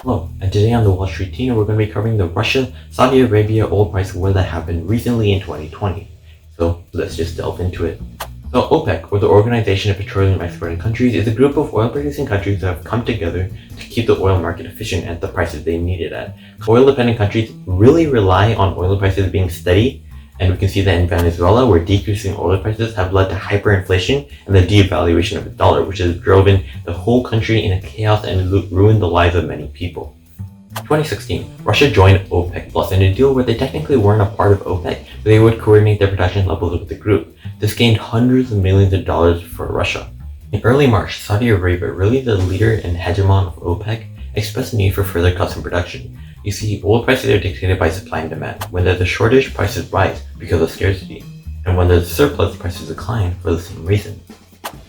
Hello, and today on the Wall Street Team, we're going to be covering the Russia-Saudi Arabia oil price war that happened recently in 2020. So let's just delve into it. So OPEC, or the Organization of Petroleum Exporting Countries, is a group of oil-producing countries that have come together to keep the oil market efficient at the prices they need it at. Oil-dependent countries really rely on oil prices being steady, and we can see that in Venezuela, where decreasing oil prices have led to hyperinflation and the devaluation of the dollar, which has driven the whole country into chaos and ruined the lives of many people. In 2016, Russia joined OPEC Plus in a deal where they technically weren't a part of OPEC, but they would coordinate their production levels with the group. This gained hundreds of millions of dollars for Russia. In early March, Saudi Arabia, really the leader and hegemon of OPEC, expressed the need for further cuts in production. You see, oil prices are dictated by supply and demand. When there's a shortage, prices rise because of scarcity. And when there's a surplus, prices decline for the same reason.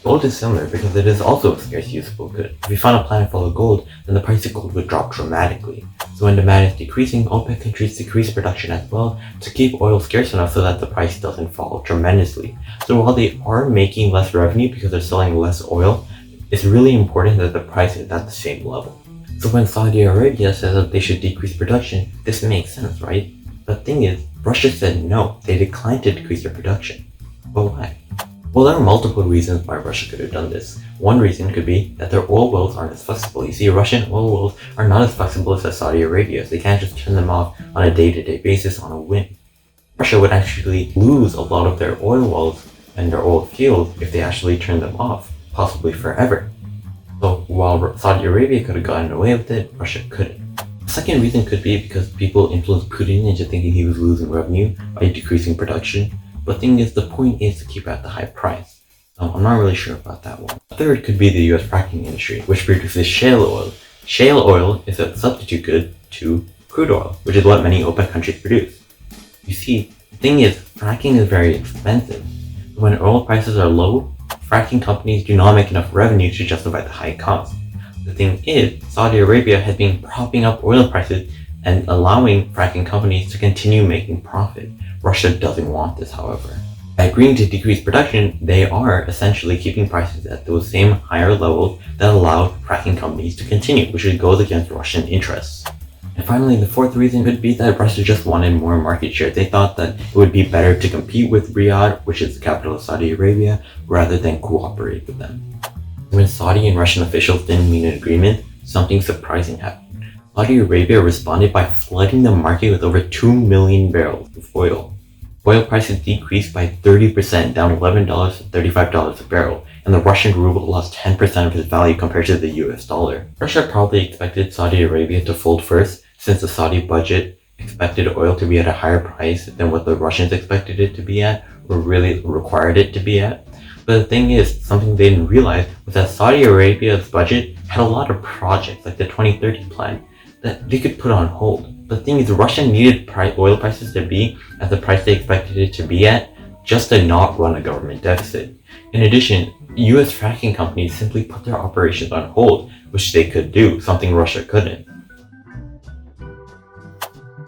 Gold is similar because it is also a scarce usable good. If you found a planet full of gold, then the price of gold would drop dramatically. So when demand is decreasing, OPEC countries decrease production as well to keep oil scarce enough so that the price doesn't fall tremendously. So while they are making less revenue because they're selling less oil, it's really important that the price is at the same level. So when Saudi Arabia says that they should decrease production, this makes sense, right? The thing is, Russia said no, they declined to decrease their production. But why? Well, there are multiple reasons why Russia could have done this. One reason could be that their oil wells aren't as flexible. You see, Russian oil wells are not as flexible as Saudi Arabia's. They can't just turn them off on a day-to-day basis on a whim. Russia would actually lose a lot of their oil wells and their oil fields if they actually turned them off, possibly forever. So while Saudi Arabia could have gotten away with it, Russia couldn't. The second reason could be because people influenced Putin into thinking he was losing revenue by decreasing production. But the thing is, the point is to keep at the high price. I'm not really sure about that one. The third could be the US fracking industry, which produces shale oil. Shale oil is a substitute good to crude oil, which is what many OPEC countries produce. You see, the thing is, fracking is very expensive. When oil prices are low, fracking companies do not make enough revenue to justify the high cost. The thing is, Saudi Arabia has been propping up oil prices and allowing fracking companies to continue making profit. Russia doesn't want this, however. By agreeing to decrease production, they are essentially keeping prices at those same higher levels that allow fracking companies to continue, which goes against Russian interests. And finally, the fourth reason could be that Russia just wanted more market share. They thought that it would be better to compete with Riyadh, which is the capital of Saudi Arabia, rather than cooperate with them. When Saudi and Russian officials didn't meet an agreement, something surprising happened. Saudi Arabia responded by flooding the market with over 2 million barrels of oil. Oil prices decreased by 30%, down $11 to $35 a barrel, and the Russian ruble lost 10% of its value compared to the US dollar. Russia probably expected Saudi Arabia to fold first, since the Saudi budget expected oil to be at a higher price than what the Russians expected it to be at, or really required it to be at. But the thing is, something they didn't realize was that Saudi Arabia's budget had a lot of projects, like the 2030 plan, that they could put on hold. The thing is, Russia needed oil prices to be at the price they expected it to be at just to not run a government deficit. In addition, US fracking companies simply put their operations on hold, which they could do, something Russia couldn't.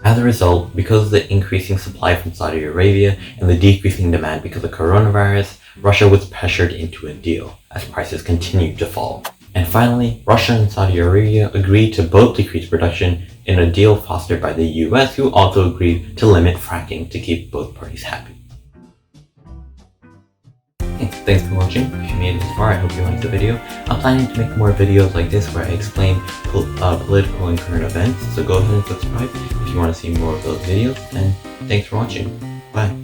As a result, because of the increasing supply from Saudi Arabia and the decreasing demand because of coronavirus, Russia was pressured into a deal as prices continued to fall. And finally, Russia and Saudi Arabia agreed to both decrease production in a deal fostered by the US, who also agreed to limit fracking to keep both parties happy. Okay, thanks for watching. If you made it this far, I hope you liked the video. I'm planning to make more videos like this where I explain political and current events, so go ahead and subscribe if you want to see more of those videos, and thanks for watching. Bye.